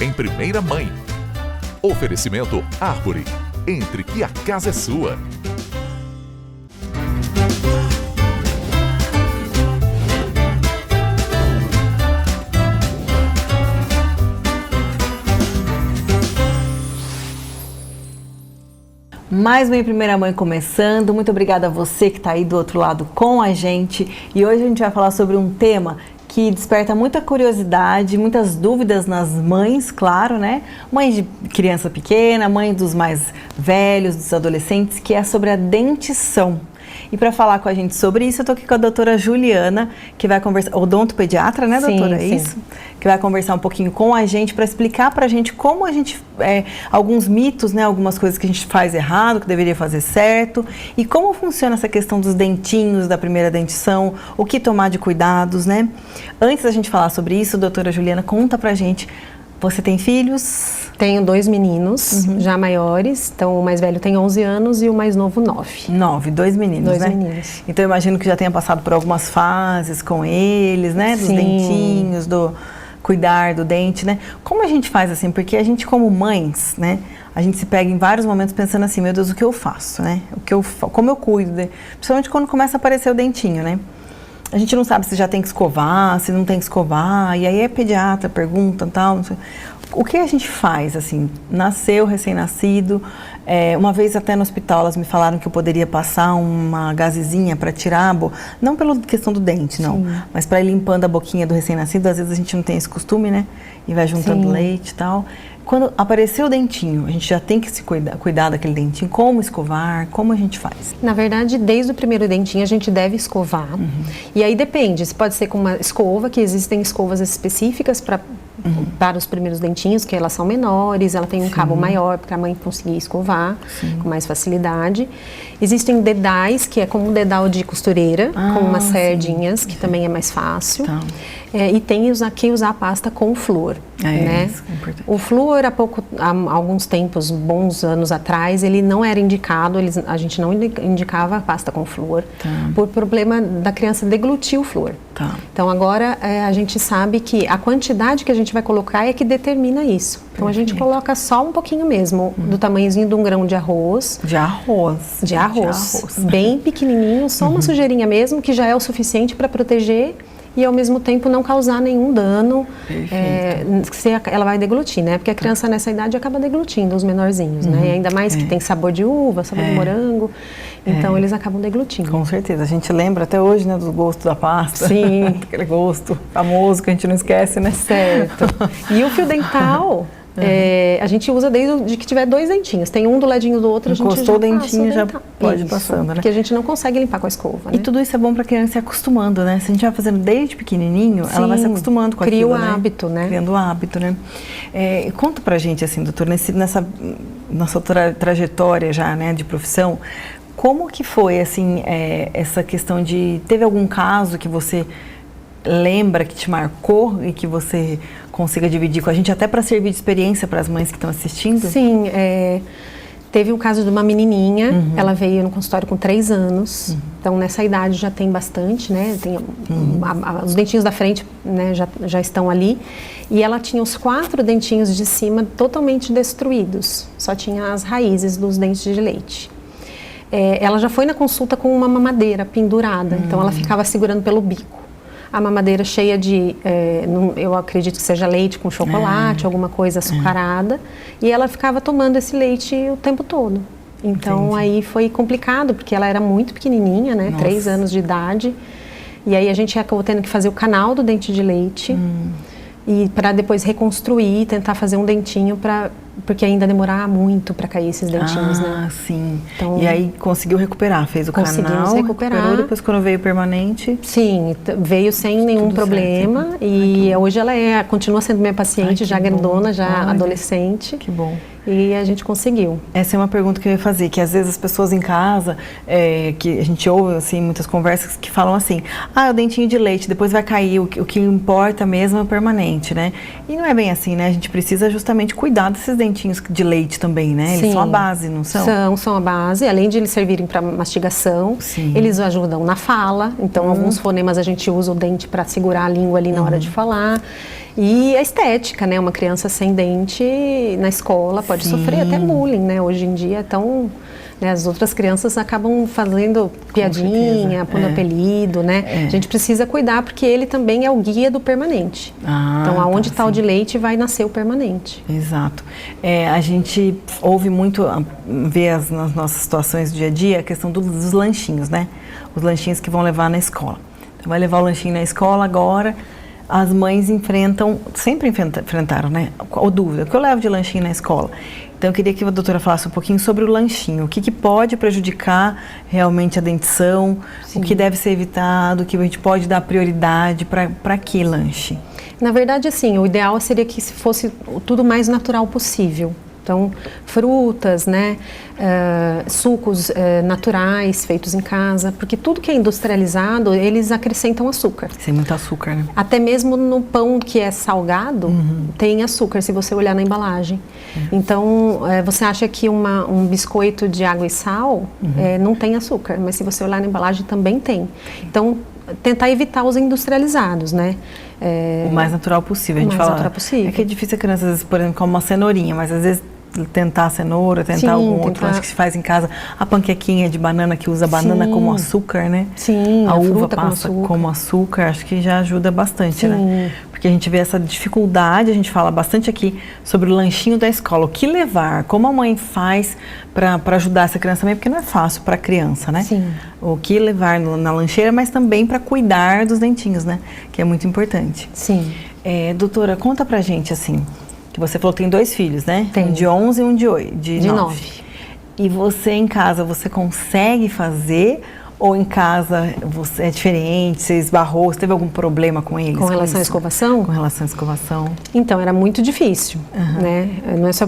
em Primeira Mãe. Oferecimento Árvore. Entre que a casa é sua. Mais uma Primeira Mãe começando. Muito obrigada a você que está aí do outro lado com a gente. E hoje a gente vai falar sobre um tema que desperta muita curiosidade, muitas dúvidas nas mães, claro, né? Mãe de criança pequena, mãe dos mais velhos, dos adolescentes, que é sobre a dentição. E para falar com a gente sobre isso, eu estou aqui com a doutora Juliana, que vai conversar, odontopediatra, né, doutora? Sim, é isso? Que vai conversar um pouquinho com a gente para explicar para a gente como a gente, alguns mitos, né, algumas coisas que a gente faz errado, que deveria fazer certo, e como funciona essa questão dos dentinhos, da primeira dentição, o que tomar de cuidados, né? Antes da gente falar sobre isso, doutora Juliana, conta pra gente, você tem filhos? Tenho 2 meninos, já maiores, então o mais velho tem 11 anos e o mais novo 9. 9, 2 meninos, 2 né? meninos. Então eu imagino que já tenha passado por algumas fases com eles, né? Dos Sim. dentinhos, do cuidar do dente, né? Como a gente faz assim? Porque a gente como mães, né? A gente se pega em vários momentos pensando assim, meu Deus, o que eu faço, né? Como eu cuido, principalmente quando começa a aparecer o dentinho, né? A gente não sabe se já tem que escovar, se não tem que escovar, e aí é pediatra, pergunta e tal, não sei. O que a gente faz, assim, nasceu, recém-nascido, uma vez até no hospital elas me falaram que eu poderia passar uma gazezinha para tirar, não pela questão do dente, não, mas para ir limpando a boquinha do recém-nascido, às vezes a gente não tem esse costume, né, e vai juntando leite e tal. Quando apareceu o dentinho, a gente já tem que se cuidar daquele dentinho, como escovar, como a gente faz? Na verdade, desde o primeiro dentinho a gente deve escovar, e aí depende, se pode ser com uma escova, que existem escovas específicas para os primeiros dentinhos, que elas são menores, ela tem um cabo maior para a mãe conseguir escovar com mais facilidade. Existem dedais, que é como um dedal de costureira, com umas sardinhas, que também é mais fácil. Tá. E tem que usar a pasta com flúor. Né? Isso é importante. O flúor, há alguns tempos, bons anos atrás, ele não era indicado, a gente não indicava a pasta com flúor, por problema da criança deglutir o flúor. Tá. Então agora a gente sabe que a quantidade que a gente vai colocar é que determina isso. Então a gente coloca só um pouquinho mesmo, do tamanhozinho de um grão de arroz. De arroz. De arroz. Bem pequenininho, só uma sujeirinha mesmo, que já é o suficiente para proteger e ao mesmo tempo não causar nenhum dano, se ela vai deglutir, né? Porque a criança nessa idade acaba deglutindo, os menorzinhos, né? E ainda mais que tem sabor de uva, sabor de morango, então eles acabam deglutindo. Com certeza, a gente lembra até hoje, né, do gosto da pasta. Sim. Aquele gosto famoso que a gente não esquece, né? Certo. E o fio dental... a gente usa desde que tiver 2 dentinhos. Tem um do ladinho do outro, encostou a gente já o dentinho, já pode ir isso, passando, né? Porque a gente não consegue limpar com a escova, né? E tudo isso é bom para a criança se acostumando, né? Se a gente vai fazendo desde pequenininho, ela vai se acostumando com cria aquilo, o hábito, né? Criando o hábito, né? Conta pra gente, assim, doutor, nessa nossa trajetória já, né, de profissão, como que foi, assim, essa questão de... Teve algum caso que você lembra, que te marcou e que você consiga dividir com a gente, até para servir de experiência para as mães que estão assistindo? Sim, teve o caso de uma menininha, ela veio no consultório com 3 anos, então nessa idade já tem bastante, né? Tem, os dentinhos da frente, né, já estão ali, e ela tinha os 4 dentinhos de cima totalmente destruídos, só tinha as raízes dos dentes de leite. Ela já foi na consulta com uma mamadeira pendurada, então ela ficava segurando pelo bico. A mamadeira cheia de, eu acredito que seja leite com chocolate, alguma coisa açucarada, e ela ficava tomando esse leite o tempo todo. Então aí foi complicado, porque ela era muito pequenininha, né, 3 anos de idade, e aí a gente acabou tendo que fazer o canal do dente de leite, e para depois reconstruir, tentar fazer um dentinho porque ainda demorar muito para cair esses dentinhos, né? Ah, sim. Então, e aí conseguiu recuperar, fez o canal, recuperou, depois quando veio permanente? Sim, veio sem nenhum problema, e hoje ela continua sendo minha paciente, já grandona, já adolescente. Que bom. E a gente conseguiu. Essa é uma pergunta que eu ia fazer, que às vezes as pessoas em casa, que a gente ouve assim, muitas conversas que falam assim, o dentinho de leite, depois vai cair, o que importa mesmo é o permanente, né? E não é bem assim, né? A gente precisa justamente cuidar desses dentinhos de leite também, né? Eles são a base, não são? São a base, além de eles servirem para mastigação, eles ajudam na fala, então alguns fonemas a gente usa o dente para segurar a língua ali na hora de falar. E a estética, né? Uma criança sem dente na escola pode sofrer até bullying, né? Hoje em dia, então, né, as outras crianças acabam fazendo piadinha, pondo apelido, né? A gente precisa cuidar porque ele também é o guia do permanente. Então, aonde está o de leite vai nascer o permanente. Exato. A gente ouve muito, vê nas nossas situações do dia a dia, a questão dos lanchinhos, né? Os lanchinhos que vão levar na escola. Então, vai levar o lanchinho na escola agora. As mães sempre enfrentaram, né? A dúvida, o que eu levo de lanchinho na escola? Então, eu queria que a doutora falasse um pouquinho sobre o lanchinho. O que pode prejudicar realmente a dentição, o que deve ser evitado, o que a gente pode dar prioridade para que lanche? Na verdade, assim, o ideal seria que fosse tudo mais natural possível. Então, frutas, né, sucos naturais feitos em casa, porque tudo que é industrializado, eles acrescentam açúcar. Tem muito açúcar, né? Até mesmo no pão que é salgado, tem açúcar, se você olhar na embalagem. Então, você acha que um biscoito de água e sal não tem açúcar, mas se você olhar na embalagem também tem. Então, tentar evitar os industrializados, né? O mais natural possível. Natural possível. É que é difícil a criança, às vezes, por exemplo, comer uma cenourinha, mas às vezes tentar a cenoura, tentar algum outro lanche que se faz em casa. A panquequinha de banana que usa banana como açúcar, né? Sim, a uva passa como açúcar, acho que já ajuda bastante, né? Porque a gente vê essa dificuldade, a gente fala bastante aqui sobre o lanchinho da escola, o que levar, como a mãe faz para ajudar essa criança também, porque não é fácil para a criança, né? Sim. O que levar na lancheira, mas também para cuidar dos dentinhos, né? Que é muito importante. Sim. Doutora, conta pra gente, assim, que você falou que tem 2 filhos, né? Tem. Um de 11 e um de 9. E você em casa, você consegue fazer? Ou em casa você é diferente, você esbarrou, você teve algum problema com eles? Com relação à escovação? Com relação à escovação. Então, era muito difícil, né?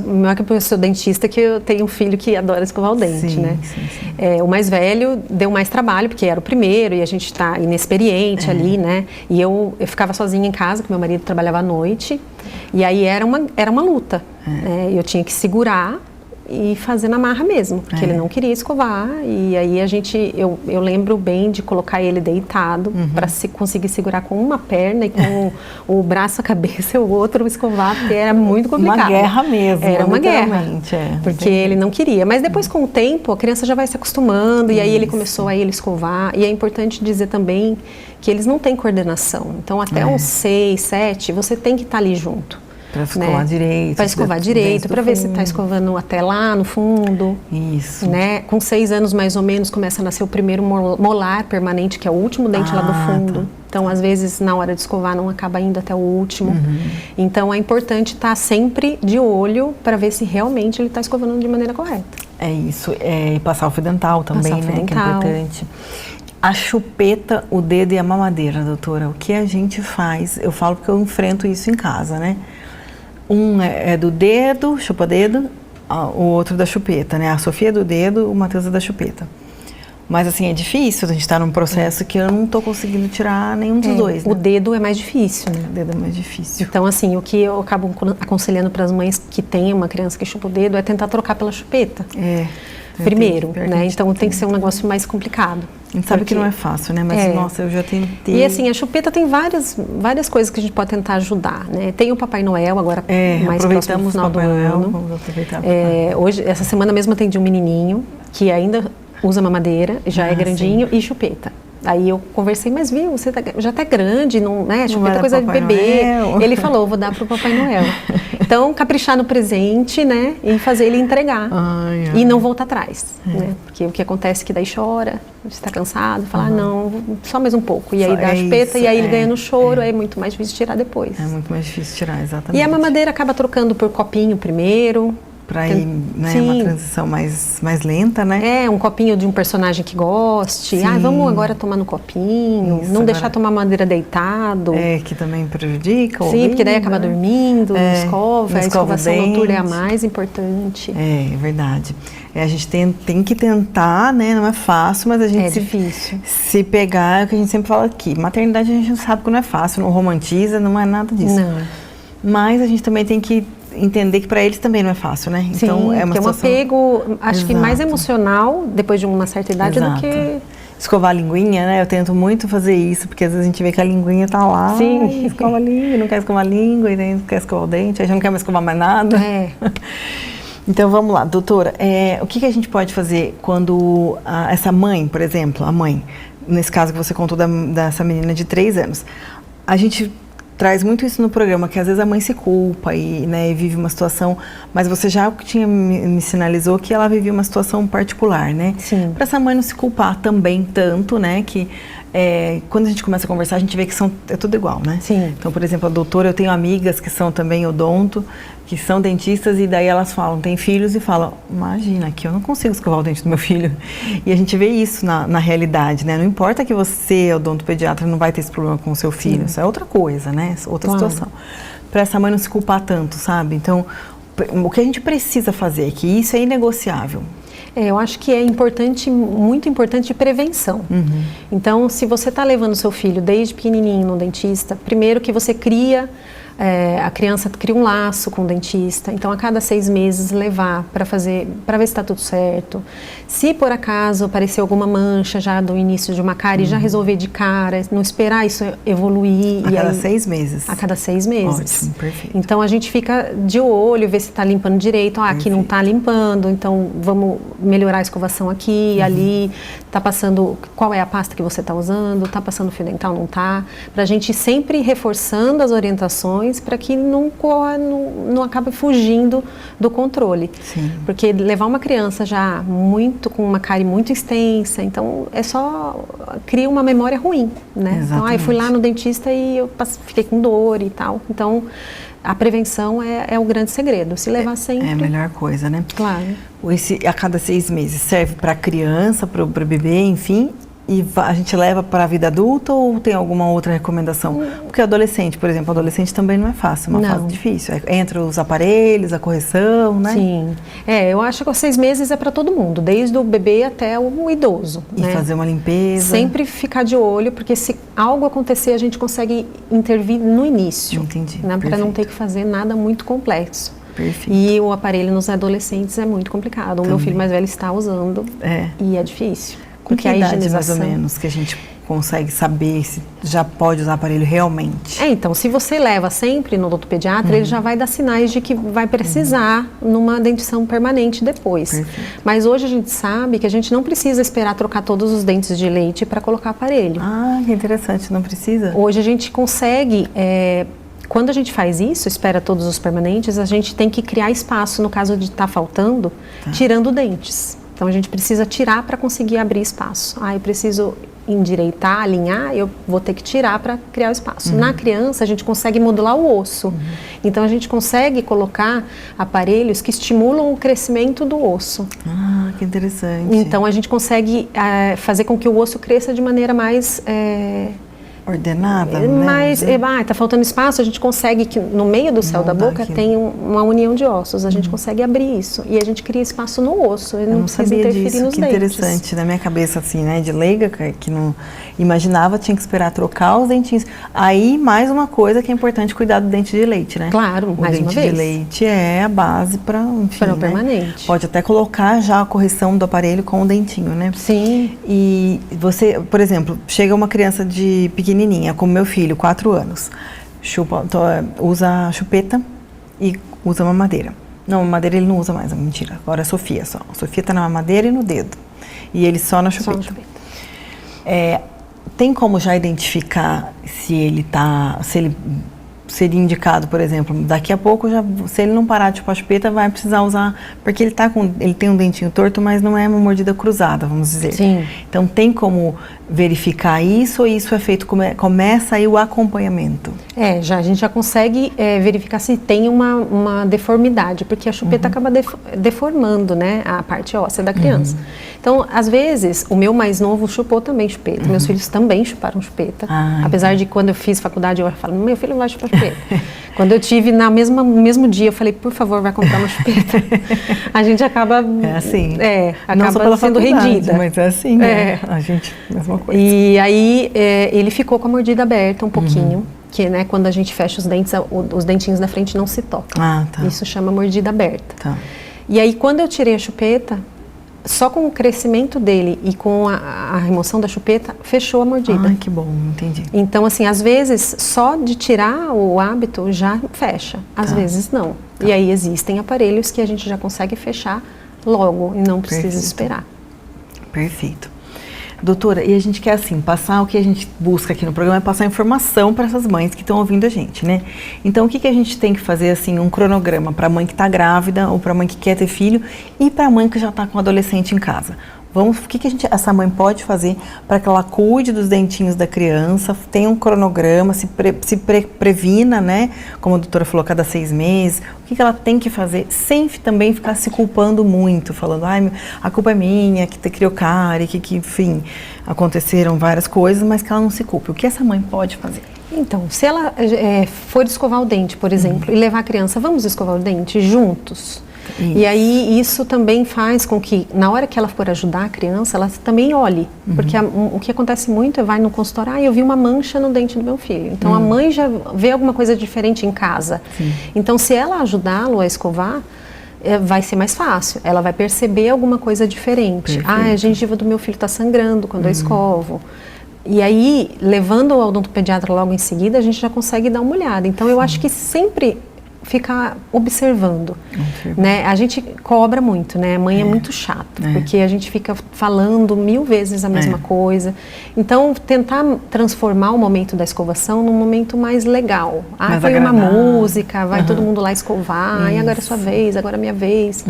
Não é que eu sou dentista que eu tenho um filho que adora escovar o dente, né? Sim. O mais velho deu mais trabalho, porque era o primeiro e a gente está inexperiente ali, né? E eu ficava sozinha em casa, porque meu marido trabalhava à noite. E aí era uma luta, né? Eu tinha que segurar e fazer na marra mesmo, porque ele não queria escovar. E aí eu lembro bem de colocar ele deitado para conseguir segurar com uma perna e com o braço, a cabeça e o outro escovar, porque era muito complicado. Uma guerra mesmo. Era uma guerra, porque ele não queria. Mas depois, com o tempo, a criança já vai se acostumando. E aí ele começou a escovar. E é importante dizer também que eles não têm coordenação. Então, até uns 6, 7, você tem que estar ali junto. Para escovar direito. Para escovar direito, para ver se está escovando até lá no fundo. Isso. Né? Com 6 anos, mais ou menos, começa a nascer o primeiro molar permanente, que é o último dente lá do fundo. Tá. Então, às vezes, na hora de escovar, não acaba indo até o último. Então, é importante estar sempre de olho para ver se realmente ele está escovando de maneira correta. É isso. E passar o fio dental também, né? Que é importante. A chupeta, o dedo e a mamadeira, doutora, o que a gente faz? Eu falo porque eu enfrento isso em casa, né? Um é do dedo, chupa-dedo, o outro da chupeta, né? A Sofia é do dedo, o Matheus é da chupeta. Mas, assim, é difícil, a gente está num processo que eu não estou conseguindo tirar nenhum dos dois, né? O dedo é mais difícil, né? O dedo é mais difícil. Então, assim, o que eu acabo aconselhando para as mães que têm uma criança que chupa o dedo é tentar trocar pela chupeta. Primeiro, né? Então, tem que ser um negócio mais complicado. A gente sabe que não é fácil, né? Mas, nossa, eu já tentei. E assim, a chupeta tem várias coisas que a gente pode tentar ajudar, né? Tem o Papai Noel agora, mais próximo do final do ano. Vamos aproveitar. Hoje, essa semana mesmo, atendi um menininho que ainda usa mamadeira, já é grandinho, e chupeta. Aí eu conversei, mas viu, você já tá grande, não, né? Chupeta é coisa de bebê. Ele falou, vou dar pro Papai Noel. Então, caprichar no presente, né? E fazer ele entregar. E não voltar atrás, né? Porque o que acontece é que daí chora, está cansado, fala, não, só mais um pouco. E aí dá a chupeta, e aí ele ganha no choro, aí é muito mais difícil tirar depois. É muito mais difícil tirar, exatamente. E a mamadeira acaba trocando por copinho primeiro. Para ir, né, uma transição mais lenta, né? Um copinho de um personagem que goste. Vamos agora tomar no copinho. Isso, não deixar tomar madeira deitado. Que também prejudica. Sim, porque daí acaba dormindo, escova. A escovação noturna é a mais importante. É verdade. A gente tem que tentar, né? Não é fácil, mas a gente difícil. Se pegar, é o que a gente sempre fala aqui. Maternidade a gente não sabe que não é fácil, não romantiza, não é nada disso. Não. Mas a gente também tem que entender que para eles também não é fácil, né? Sim, então é uma situação... apego, acho que mais emocional depois de uma certa idade do que escovar a linguinha, né? Eu tento muito fazer isso, porque às vezes a gente vê que a linguinha tá lá, Sim. escova a língua, não quer escovar a língua, e daí não quer escovar o dente, aí já não quer mais escovar mais nada. Então vamos lá, doutora, o que a gente pode fazer quando essa mãe, por exemplo, a mãe, nesse caso que você contou dessa menina de 3 anos, a gente traz muito isso no programa, que às vezes a mãe se culpa e, né, e vive uma situação, mas você já me sinalizou que ela vivia uma situação particular, né? Sim. Para essa mãe não se culpar também tanto, né, que quando a gente começa a conversar, a gente vê que é tudo igual, né? Sim. Então, por exemplo, a doutora, eu tenho amigas que são também odonto, que são dentistas, e daí elas falam, têm filhos e falam, imagina, que eu não consigo escovar o dente do meu filho. E a gente vê isso na realidade, né? Não importa que você, odontopediatra, não vai ter esse problema com o seu filho, isso é outra coisa, né? Outra situação. Para essa mãe não se culpar tanto, sabe? Então, o que a gente precisa fazer é que isso é inegociável. Eu acho que é importante, muito importante, prevenção. Então, se você está levando seu filho desde pequenininho no dentista, primeiro que você cria, a criança cria um laço com o dentista. Então, a cada 6 meses levar para ver se está tudo certo. Se por acaso aparecer alguma mancha já do início de uma cárie, já resolver de cara, não esperar isso evoluir. A cada 6 meses? A cada 6 meses. Ótimo, perfeito. Então, a gente fica de olho, ver se está limpando direito. Aqui não está limpando, então vamos melhorar a escovação aqui, ali. Está passando, qual é a pasta que você está usando? Está passando fio dental, não está? Para a gente sempre reforçando as orientações para que não acabe fugindo do controle. Sim. Porque levar uma criança já com uma cárie muito extensa, então cria uma memória ruim, né? Exatamente. Então, eu fui lá no dentista e eu fiquei com dor e tal. Então, a prevenção é o grande segredo. Se levar sempre... É a melhor coisa, né? Claro. A cada 6 meses serve para criança, para o bebê, enfim... E a gente leva para a vida adulta ou tem alguma outra recomendação? Porque adolescente, por exemplo, adolescente também não é fácil, é uma fase difícil. Entra os aparelhos, a correção, né? Sim. Eu acho que os 6 meses é para todo mundo, desde o bebê até o idoso. E fazer uma limpeza. Sempre ficar de olho, porque se algo acontecer, a gente consegue intervir no início. Entendi. Né? Para não ter que fazer nada muito complexo. Perfeito. E o aparelho nos adolescentes é muito complicado. O meu filho mais velho está usando e é difícil. Com que idade, mais ou menos, que a gente consegue saber se já pode usar aparelho realmente? Então, se você leva sempre no odontopediatra, ele já vai dar sinais de que vai precisar numa dentição permanente depois. Perfeito. Mas hoje a gente sabe que a gente não precisa esperar trocar todos os dentes de leite para colocar aparelho. Ah, que interessante, não precisa? Hoje a gente consegue... Quando a gente faz isso, espera todos os permanentes, a gente tem que criar espaço, no caso de estar faltando, tirando dentes. Então, a gente precisa tirar para conseguir abrir espaço. Eu preciso endireitar, alinhar, eu vou ter que tirar para criar o espaço. Na criança, a gente consegue modular o osso. Então, a gente consegue colocar aparelhos que estimulam o crescimento do osso. Ah, que interessante. Então, a gente consegue fazer com que o osso cresça de maneira mais... ordenada, né? Mas tá faltando espaço, a gente consegue que no meio do céu da boca tem uma união de ossos, a gente consegue abrir isso e a gente cria espaço no osso, eu não precisa sabia interferir disso, nos que dentes. interessante, na minha cabeça assim, né, de leiga, que não imaginava, tinha que esperar trocar os dentinhos. Aí, mais uma coisa que é importante, cuidar do dente de leite, né? Claro, mais uma vez. O dente de leite é a base para o permanente. Pode até colocar já a correção do aparelho com o dentinho, né? Sim. E você, por exemplo, chega uma criança de pequenininha, como meu filho, 4 anos, usa chupeta e usa mamadeira. Não, mamadeira ele não usa mais, mentira. Agora é a Sofia só. A Sofia tá na mamadeira e no dedo. E ele só na chupeta. Só na chupeta. Tem como já identificar se ele seria indicado, por exemplo, daqui a pouco, se ele não parar de chupar a chupeta, vai precisar usar, porque ele tem um dentinho torto, mas não é uma mordida cruzada, vamos dizer. Sim. Então, tem como verificar isso, ou isso é feito, começa aí o acompanhamento? A gente já consegue verificar se tem uma deformidade, porque a chupeta acaba deformando, né, a parte óssea da criança. Então, às vezes, o meu mais novo chupou também chupeta, meus filhos também chuparam chupeta, apesar de quando eu fiz faculdade, eu falo, meu filho vai chupar chupeta. Quando eu tive no mesmo dia, eu falei, por favor, vai comprar uma chupeta. A gente acaba acaba sendo rendida. Mas é assim, a gente, mesma coisa. E aí, ele ficou com a mordida aberta um pouquinho, que, né, quando a gente fecha os dentes, os dentinhos da frente não se tocam. Isso chama mordida aberta. E aí, quando eu tirei a chupeta, só com o crescimento dele e com a remoção da chupeta, fechou a mordida. Ai, que bom, entendi. Então, assim, às vezes, só de tirar o hábito já fecha, às vezes não. E aí existem aparelhos que a gente já consegue fechar logo e não precisa esperar. Perfeito. Doutora, e a gente quer assim, passar o que a gente busca aqui no programa é passar informação para essas mães que estão ouvindo a gente, né? Então, o que a gente tem que fazer, assim, um cronograma para a mãe que está grávida ou para a mãe que quer ter filho e para a mãe que já está com adolescente em casa? O que essa mãe pode fazer para que ela cuide dos dentinhos da criança, tenha um cronograma, previna, né? Como a doutora falou, cada 6 meses. O que ela tem que fazer sem também ficar se culpando muito, falando, ai, a culpa é minha, que criou cárie, que enfim, aconteceram várias coisas, mas que ela não se culpe. O que essa mãe pode fazer? Então, se ela for escovar o dente, por exemplo, e levar a criança, vamos escovar o dente juntos? Isso. E aí isso também faz com que, na hora que ela for ajudar a criança, ela também olhe. Porque o que acontece muito é vai no consultório, eu vi uma mancha no dente do meu filho. Então a mãe já vê alguma coisa diferente em casa. Sim. Então se ela ajudá-lo a escovar, vai ser mais fácil. Ela vai perceber alguma coisa diferente. Perfeito. A gengiva do meu filho está sangrando quando eu escovo. E aí, levando o odontopediatra logo em seguida, a gente já consegue dar uma olhada. Então eu acho que sempre ficar observando, né? A gente cobra muito, né? A mãe é muito chato, porque a gente fica falando 1000 vezes a mesma coisa. Então, tentar transformar o momento da escovação num momento mais legal. Mais foi agradável. Uma música, vai todo mundo lá escovar, e agora é sua vez, agora é minha vez.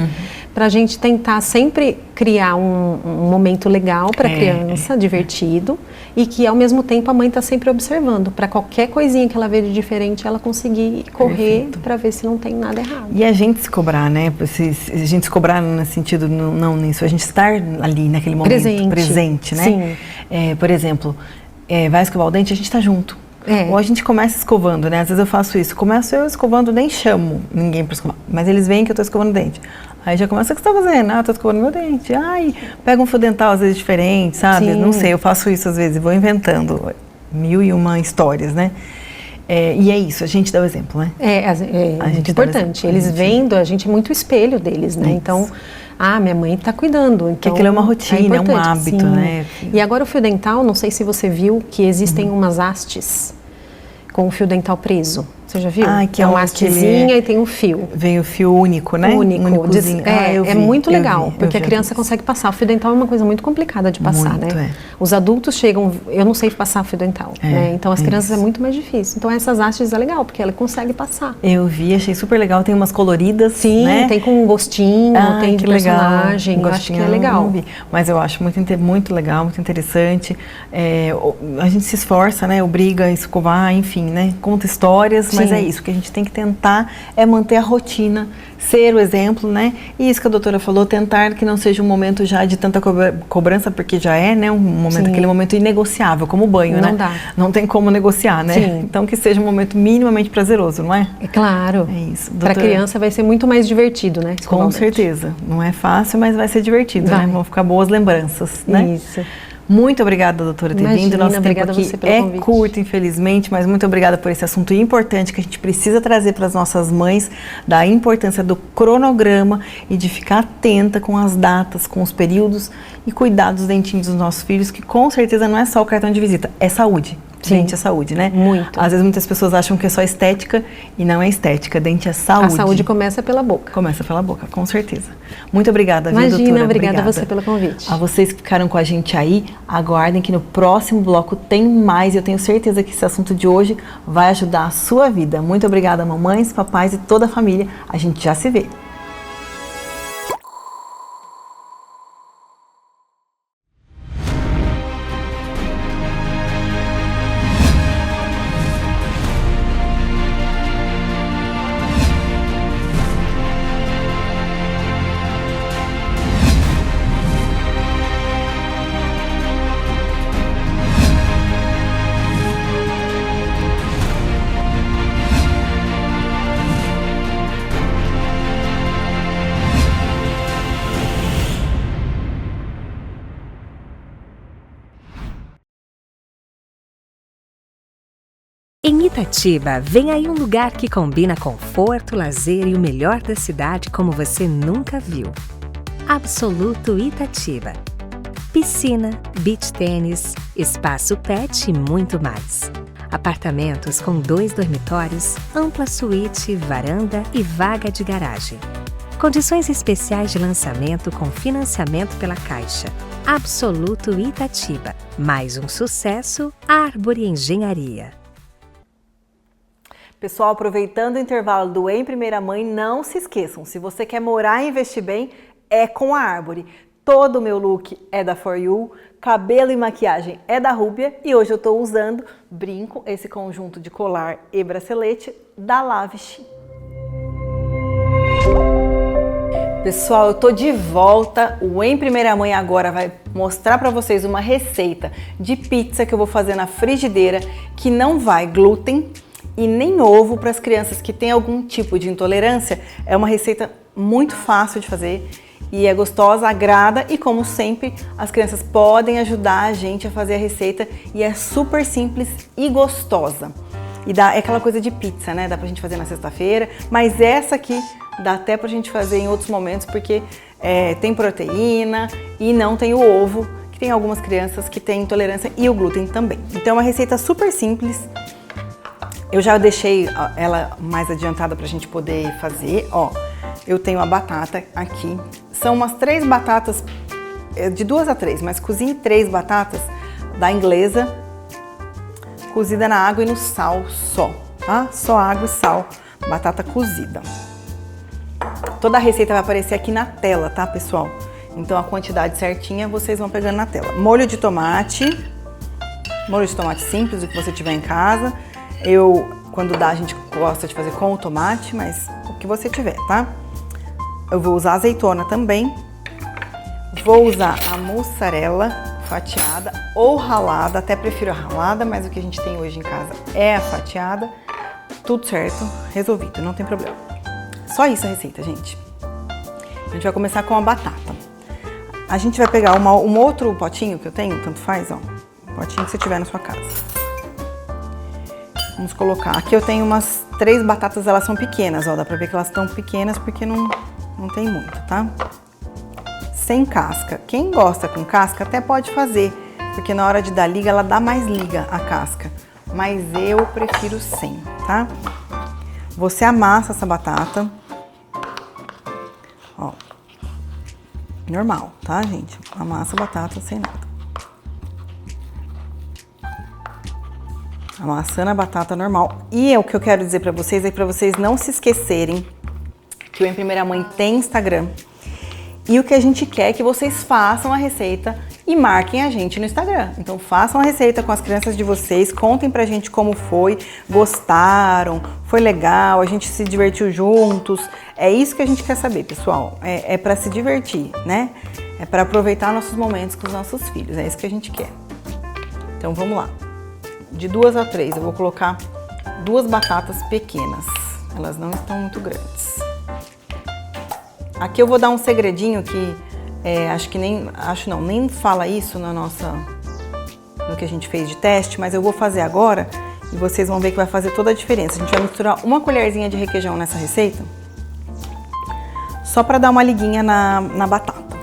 Pra gente tentar sempre criar um momento legal para a criança, divertido, e que ao mesmo tempo a mãe está sempre observando, para qualquer coisinha que ela vê de diferente, ela conseguir correr para ver se não tem nada errado. E a gente se cobrar, né? A gente se cobrar no sentido, não nisso, a gente estar ali naquele momento presente, né? Sim. Por exemplo, vai escovar o dente, a gente está junto. Ou a gente começa escovando, né? Às vezes eu faço isso, começo eu escovando, nem chamo ninguém para escovar, mas eles veem que eu estou escovando o dente. Aí já começa, o que você está fazendo? Estou escovando meu dente. Ai, pega um fio dental às vezes diferente, sabe? Sim. Não sei, eu faço isso às vezes, vou inventando 1001 histórias, né? E é isso, a gente dá o exemplo, né? É muito importante. Eles vendo, a gente é muito espelho deles, né? Isso. Então, minha mãe está cuidando. Então, que aquilo é uma rotina, é um hábito, né? E agora o fio dental, não sei se você viu que existem umas hastes com o fio dental preso. Você já viu? Que é uma hastezinha e tem um fio. Vem o fio único, né? Único. É muito legal, porque a criança consegue passar. O fio dental é uma coisa muito complicada de passar, né? Os adultos chegam, eu não sei passar fio dental, né? Então as crianças é muito mais difícil. Então essas hastes é legal, porque ela consegue passar. Eu vi, achei super legal. Tem umas coloridas, sim, né? Tem com um gostinho, tem de personagem. Eu acho que é legal. Mas eu acho muito legal, muito interessante. A gente se esforça, né? Obriga a escovar, enfim, né? Conta histórias, mas é isso, o que a gente tem que tentar é manter a rotina, ser o exemplo, né? E isso que a doutora falou, tentar que não seja um momento já de tanta cobrança, porque já é, né? Um momento, aquele momento inegociável, como o banho, não né? Dá. Não tem como negociar, né? Sim. Então que seja um momento minimamente prazeroso, não é? É claro. É isso. Para a criança vai ser muito mais divertido, né? Com certeza. Não é fácil, mas vai ser divertido, né? Vão ficar boas lembranças, né? Isso. Muito obrigada, doutora, por ter vindo. Nosso tempo aqui é curto, infelizmente, mas muito obrigada por esse assunto importante que a gente precisa trazer para as nossas mães, da importância do cronograma e de ficar atenta com as datas, com os períodos e cuidar dos dentinhos dos nossos filhos, que com certeza não é só o cartão de visita, é saúde. Dente é saúde, né? Muito. Às vezes muitas pessoas acham que é só estética e não é estética, dente é saúde. A saúde começa pela boca. Começa pela boca, com certeza. Muito obrigada, Imagina, viu, doutora? obrigada a você pelo convite. A vocês que ficaram com a gente aí, aguardem que no próximo bloco tem mais. Eu tenho certeza que esse assunto de hoje vai ajudar a sua vida. Muito obrigada, mamães, papais e toda a família. A gente já se vê. Em Itatiba, vem aí um lugar que combina conforto, lazer e o melhor da cidade como você nunca viu. Absoluto Itatiba. Piscina, beach tênis, espaço pet e muito mais. Apartamentos com 2 dormitórios, ampla suíte, varanda e vaga de garagem. Condições especiais de lançamento com financiamento pela Caixa. Absoluto Itatiba. Mais um sucesso, Árvore Engenharia. Pessoal, aproveitando o intervalo do Em Primeira Mãe, não se esqueçam, se você quer morar e investir bem, é com a Árvore. Todo o meu look é da For You, cabelo e maquiagem é da Rúbia e hoje eu estou usando brinco, esse conjunto de colar e bracelete da Lavish. Pessoal, eu tô de volta. O Em Primeira Mãe agora vai mostrar para vocês uma receita de pizza que eu vou fazer na frigideira, que não vai glúten e nem ovo para as crianças que têm algum tipo de intolerância. É uma receita muito fácil de fazer e é gostosa, agrada e, como sempre, as crianças podem ajudar a gente a fazer a receita e é super simples e gostosa. E é aquela coisa de pizza, né? Dá pra gente fazer na sexta-feira, mas essa aqui dá até pra gente fazer em outros momentos porque tem proteína e não tem o ovo, que tem algumas crianças que têm intolerância, e o glúten também. Então é uma receita super simples. Eu já deixei ela mais adiantada pra gente poder fazer, ó. Eu tenho a batata aqui. São umas 3 batatas, de 2 a 3, mas cozinhe 3 batatas da Inglesa, cozida na água e no sal só, tá? Só água e sal, batata cozida. Toda a receita vai aparecer aqui na tela, tá, pessoal? Então a quantidade certinha vocês vão pegando na tela. Molho de tomate simples, o que você tiver em casa. Quando dá, a gente gosta de fazer com o tomate, mas o que você tiver, tá? Eu vou usar azeitona também. Vou usar a mussarela fatiada ou ralada, até prefiro a ralada, mas o que a gente tem hoje em casa é a fatiada. Tudo certo, resolvido, não tem problema. Só isso a receita, gente. A gente vai começar com a batata. A gente vai pegar um outro potinho que eu tenho, tanto faz, ó. Potinho que você tiver na sua casa. Vamos colocar. Aqui eu tenho umas 3 batatas, elas são pequenas, ó. Dá pra ver que elas estão pequenas porque não tem muito, tá? Sem casca. Quem gosta com casca até pode fazer, porque na hora de dar liga, ela dá mais liga a casca. Mas eu prefiro sem, tá? Você amassa essa batata. Ó. Normal, tá, gente? Amassa a batata sem nada. Amassando a batata normal. E o que eu quero dizer pra vocês é para vocês não se esquecerem que o Em Primeira Mãe tem Instagram. E o que a gente quer é que vocês façam a receita e marquem a gente no Instagram. Então façam a receita com as crianças de vocês, contem pra gente como foi, gostaram, foi legal, a gente se divertiu juntos. É isso que a gente quer saber, pessoal. É pra se divertir, né? É pra aproveitar nossos momentos com os nossos filhos. É isso que a gente quer. Então vamos lá. De 2 a 3, eu vou colocar 2 batatas pequenas. Elas não estão muito grandes. Aqui eu vou dar um segredinho que nem fala isso no que a gente fez de teste, mas eu vou fazer agora e vocês vão ver que vai fazer toda a diferença. A gente vai misturar uma colherzinha de requeijão nessa receita, só para dar uma liguinha na batata.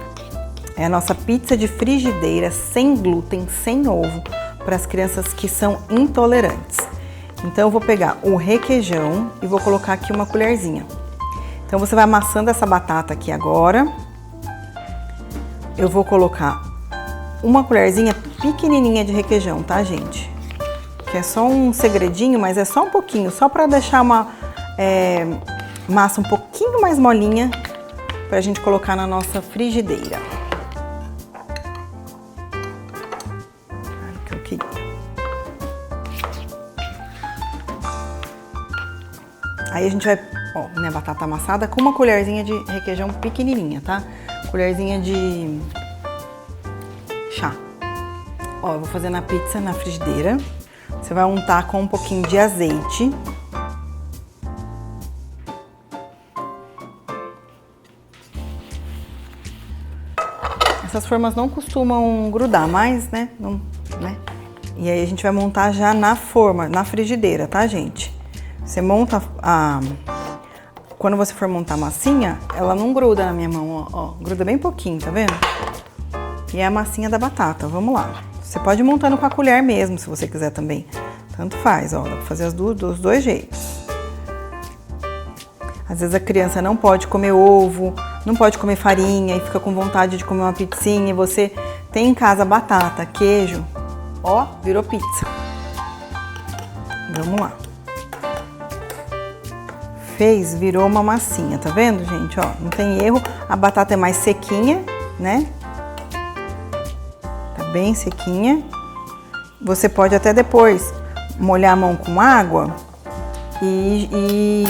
É a nossa pizza de frigideira sem glúten, sem ovo, para as crianças que são intolerantes. Então eu vou pegar o requeijão e vou colocar aqui uma colherzinha. Então você vai amassando essa batata aqui agora. Eu vou colocar uma colherzinha pequenininha de requeijão, tá, gente? Que é só um segredinho, mas é só um pouquinho, só para deixar uma massa um pouquinho mais molinha pra gente colocar na nossa frigideira. Era o que eu queria. Aí a gente vai, ó, minha batata amassada com uma colherzinha de requeijão pequenininha, tá? Colherzinha de chá. Ó, eu vou fazer na pizza na frigideira. Você vai untar com um pouquinho de azeite. Essas formas não costumam grudar mais, né? Não, né? E aí a gente vai montar já na forma, na frigideira, tá, gente? Você monta quando você for montar a massinha, ela não gruda na minha mão, ó, gruda bem pouquinho, tá vendo? E é a massinha da batata, vamos lá. Você pode ir montando com a colher mesmo, se você quiser também. Tanto faz, ó, dá pra fazer dos dois jeitos. Às vezes a criança não pode comer ovo, não pode comer farinha e fica com vontade de comer uma pizzinha e você tem em casa batata, queijo, ó, virou pizza. Vamos lá. Fez, virou uma massinha, tá vendo, gente? Ó, não tem erro, a batata é mais sequinha, né? Tá bem sequinha. Você pode até depois molhar a mão com água e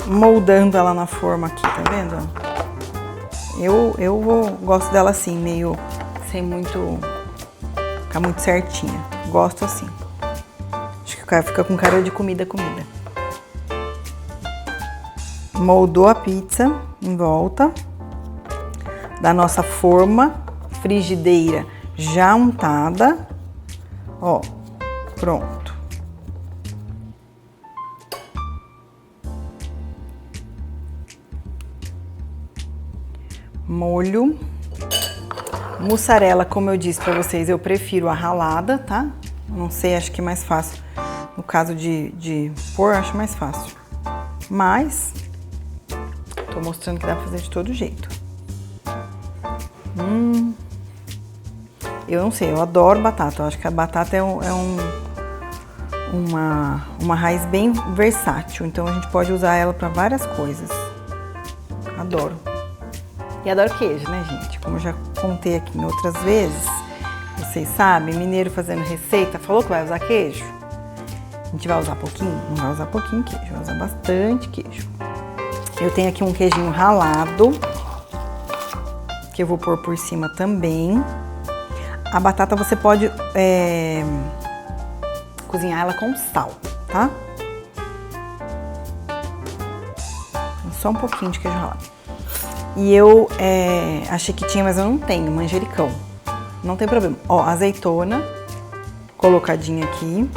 moldando ela na forma aqui, tá vendo? Eu gosto dela assim, meio sem muito, ficar muito certinha. Gosto assim. Acho que o cara fica com cara de comida. Moldou a pizza em volta da nossa forma frigideira já untada. Ó, pronto. Molho. Mussarela, como eu disse pra vocês, eu prefiro a ralada, tá? Não sei, acho que é mais fácil. No caso de pôr, acho mais fácil. Mas tô mostrando que dá pra fazer de todo jeito. Eu não sei, eu adoro batata. Eu acho que a batata é uma raiz bem versátil. Então a gente pode usar ela pra várias coisas. Adoro. E adoro queijo, né, gente? Como eu já contei aqui em outras vezes, vocês sabem, mineiro fazendo receita, falou que vai usar queijo? A gente vai usar pouquinho? Não vai usar pouquinho queijo, vai usar bastante queijo. Eu tenho aqui um queijinho ralado, que eu vou pôr por cima também. A batata você pode cozinhar ela com sal, tá? Só um pouquinho de queijo ralado. E eu achei que tinha, mas eu não tenho, manjericão. Não tem problema. Ó, azeitona colocadinha aqui.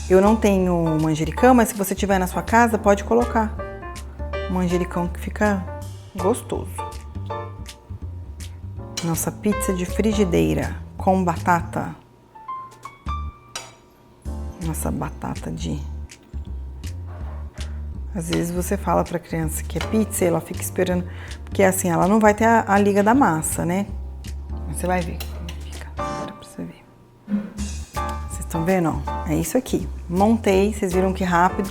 Eu não tenho manjericão, mas se você tiver na sua casa, pode colocar manjericão que fica gostoso. Nossa pizza de frigideira com batata. Nossa batata de... Às vezes você fala pra criança que é pizza e ela fica esperando, porque assim, ela não vai ter a liga da massa, né? Você vai ver como fica, agora pra você ver. Vocês estão vendo, ó? É isso aqui. Montei, vocês viram que rápido.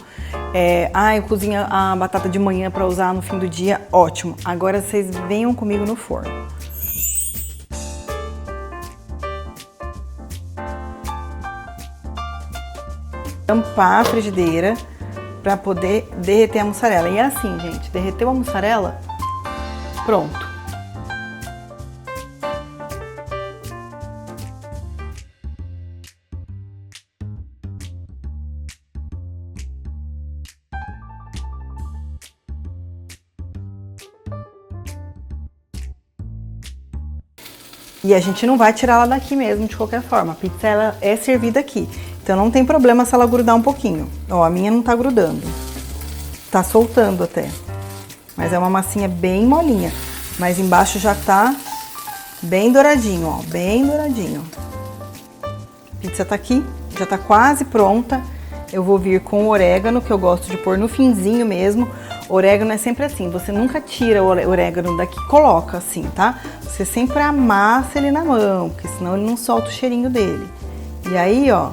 Eu cozinho a batata de manhã pra usar no fim do dia, ótimo. Agora vocês venham comigo no forno. Tampar a frigideira para poder derreter a mussarela. E é assim, gente, derreteu a mussarela, pronto. E a gente não vai tirar ela daqui mesmo, de qualquer forma. A pizza, ela é servida aqui. Então não tem problema se ela grudar um pouquinho. Ó, a minha não tá grudando. Tá soltando até. Mas é uma massinha bem molinha. Mas embaixo já tá bem douradinho, ó. Bem douradinho. A pizza tá aqui, já tá quase pronta. Eu vou vir com o orégano, que eu gosto de pôr no finzinho mesmo. Orégano é sempre assim, você nunca tira o orégano daqui, coloca assim, tá? Você sempre amassa ele na mão, porque senão ele não solta o cheirinho dele. E aí, ó,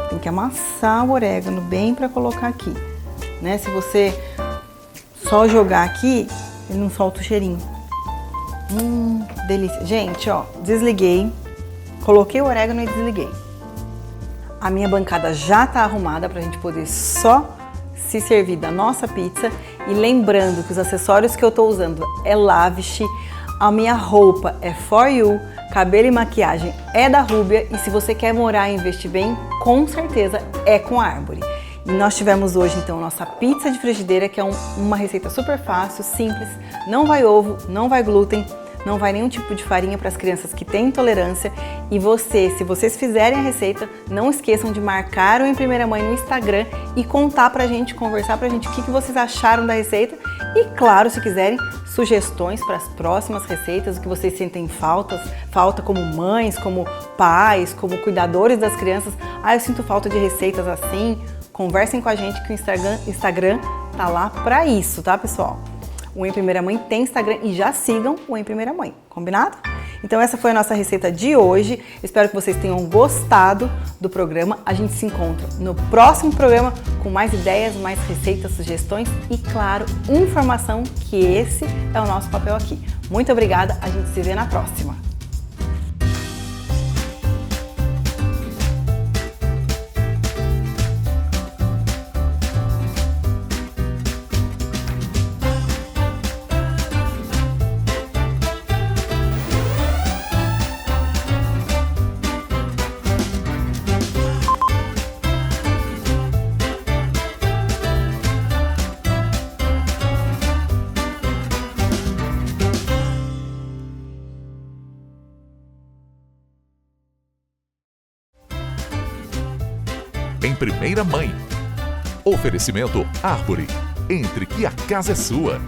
tem que amassar o orégano bem pra colocar aqui, né? Se você só jogar aqui, ele não solta o cheirinho. Delícia. Gente, ó, desliguei, coloquei o orégano e desliguei. A minha bancada já tá arrumada pra gente poder só se servir da nossa pizza. E lembrando que os acessórios que eu tô usando é Lavish, a minha roupa é For You, cabelo e maquiagem é da Rúbia. E se você quer morar e investir bem, com certeza é com a Arbori. E nós tivemos hoje então nossa pizza de frigideira, que é uma receita super fácil, simples, não vai ovo, não vai glúten, não vai nenhum tipo de farinha para as crianças que têm intolerância. E se vocês fizerem a receita, não esqueçam de marcar o Em Primeira Mãe no Instagram e contar pra gente, conversar pra gente o que vocês acharam da receita. E claro, se quiserem, sugestões para as próximas receitas, o que vocês sentem falta como mães, como pais, como cuidadores das crianças. Eu sinto falta de receitas assim. Conversem com a gente que o Instagram tá lá para isso, tá, pessoal? O Em Primeira Mãe tem Instagram e já sigam o Em Primeira Mãe, combinado? Então essa foi a nossa receita de hoje. Espero que vocês tenham gostado do programa. A gente se encontra no próximo programa com mais ideias, mais receitas, sugestões e, claro, informação, que esse é o nosso papel aqui. Muito obrigada, a gente se vê na próxima. Em Primeira Mãe. Oferecimento Arbore. Entre que a casa é sua.